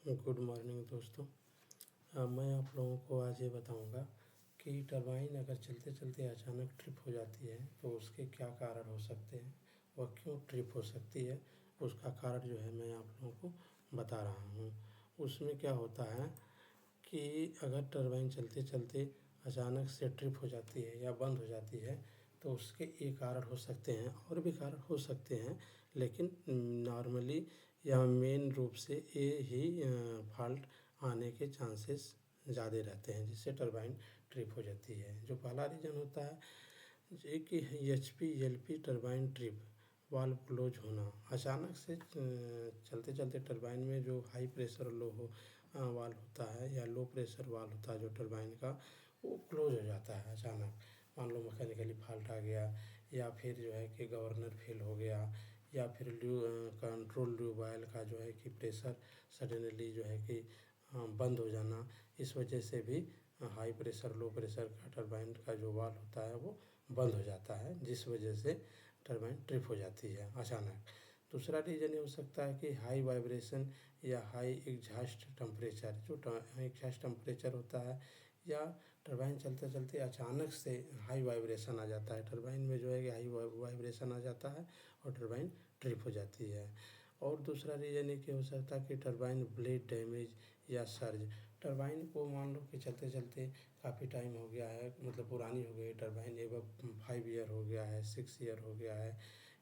Good morning दोस्तों। मैं आप लोगों को आज ये बताऊंगा कि टरबाइन अगर चलते चलते अचानक ट्रिप हो जाती है तो उसके क्या कारण हो सकते हैं, वह क्यों ट्रिप हो सकती है, उसका कारण जो है मैं आप लोगों को बता रहा हूँ। उसमें क्या होता है कि अगर टरबाइन चलते चलते अचानक से ट्रिप हो जाती है या बंद हो जाती है तो उसके ये कारण हो सकते हैं, और भी कारण हो सकते हैं, लेकिन नॉर्मली या मेन रूप से ये ही फॉल्ट आने के चांसेस ज़्यादा रहते हैं जिससे टरबाइन ट्रिप हो जाती है। जो पहला रीज़न होता है ये कि HP-LP turbine trip valve close होना। अचानक से चलते चलते टरबाइन में जो हाई प्रेशर लो हो वाल्व होता है या लो प्रेशर वाल्व होता है जो टरबाइन का, वो क्लोज हो जाता है अचानक। मान लो मैकेनिकली फॉल्ट आ गया, या फिर जो है कि गवर्नर फेल हो गया, या फिर कंट्रोल ट्यूबवेल का जो है कि प्रेशर सडनली जो है कि बंद हो जाना। इस वजह से भी हाई प्रेशर लो प्रेशर का टरबाइन का जो वाल्व होता है वो बंद हो जाता है, जिस वजह से टरबाइन ट्रिप हो जाती है अचानक। दूसरा रीज़न ये हो सकता है कि हाई वाइब्रेशन या हाई एग्जॉस्ट टेम्परेचर, जो एग्जॉस्ट टेम्परेचर होता है, या टरबाइन चलते चलते अचानक से हाई वाइब्रेशन आ जाता है। टरबाइन में जो है कि हाई वाइब्रेशन आ जाता है और टरबाइन ट्रिप हो जाती है। और दूसरा रीज़न ये हो सकता है कि टरबाइन ब्लेड डैमेज या सर्ज। टरबाइन को मान लो कि चलते चलते काफ़ी टाइम हो गया है, मतलब पुरानी हो गई है टरबाइन, एवं 5 ईयर हो गया है, 6 ईयर हो गया है,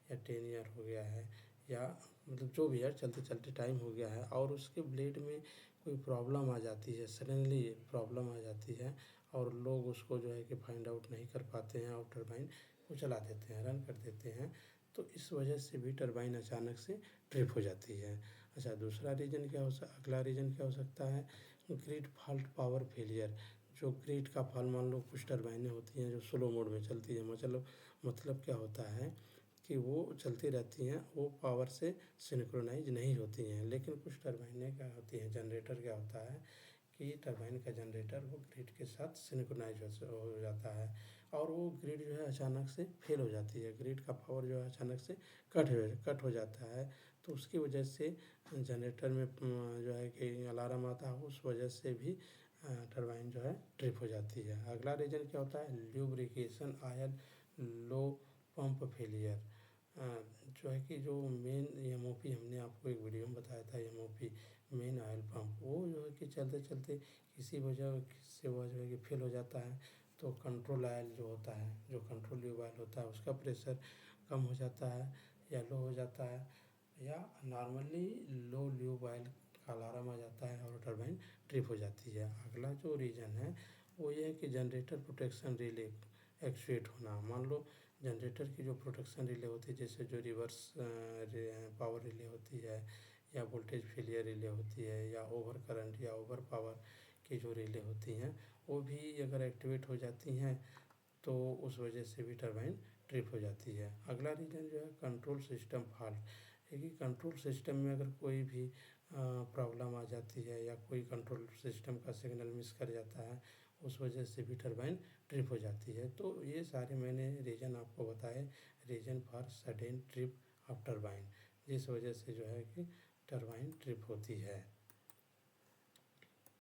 या 10 ईयर हो गया है, या मतलब जो भी है चलते चलते टाइम हो गया है, और उसके ब्लेड में कोई प्रॉब्लम आ जाती है, सडनली प्रॉब्लम आ जाती है, और लोग उसको जो है कि फाइंड आउट नहीं कर पाते हैं और टरबाइन को चला देते हैं, रन कर देते हैं। तो इस वजह से भी टरबाइन अचानक से ट्रिप हो जाती है। अच्छा, दूसरा रीज़न क्या अगला रीज़न क्या हो सकता है? Grid fault power failure. जो ग्रिड का फॉल्ट, मान लो कुछ टरबाइनें होती हैं जो स्लो मोड में चलती हैं, मतलब क्या होता है कि वो चलती रहती हैं, वो पावर से सिंक्रोनाइज नहीं होती हैं। लेकिन कुछ टरबाइनें क्या होती हैं, जनरेटर क्या होता है कि टरबाइन का जनरेटर वो ग्रिड के साथ सिंक्रोनाइज हो जाता है, और वो ग्रिड जो है अचानक से फेल हो जाती है, ग्रिड का पावर जो है अचानक से कट हो जाता है। तो उसकी वजह से जनरेटर में जो है कि अलार्म आता है, उस वजह से भी टरबाइन जो है ट्रिप हो जाती है। अगला रीज़न क्या होता है? ल्यूब्रिकेशन ऑयल लो पंप फेलियर। जो है कि जो मेन MOP, हमने आपको एक वीडियो में बताया था, MOP मेन ऑयल पंप, वो जो है कि चलते चलते किसी वजह से वो जो है कि फेल हो जाता है। तो कंट्रोल ऑयल जो होता है, जो कंट्रोल ट्यूब ऑयल होता है, उसका प्रेशर कम हो जाता है या लो हो जाता है, या नॉर्मली लो ल्यूब ऑयल का अलार्म आ जाता है और टरबाइन ट्रिप हो जाती है। अगला जो रीज़न है वो ये है कि जनरेटर प्रोटेक्शन रिले एक्चुएट होना। मान लो जनरेटर की जो प्रोटेक्शन रिले होती है, जैसे जो रिवर्स पावर रिले होती है, या वोल्टेज फेलियर रिले होती है, या ओवर करंट या ओवर पावर की जो रिले होती हैं, वो भी अगर एक्टिवेट हो जाती हैं तो उस वजह से भी टरबाइन ट्रिप हो जाती है। अगला रीज़न जो है कंट्रोल सिस्टम फॉल्ट, है कि कंट्रोल सिस्टम में अगर कोई भी प्रॉब्लम आ जाती है, या कोई कंट्रोल सिस्टम का सिग्नल मिस कर जाता है, उस वजह से भी टरबाइन ट्रिप हो जाती है। तो ये सारे मैंने रीज़न आपको बताए, reason for sudden trip of turbine, जिस वजह से जो है कि टरबाइन ट्रिप होती है।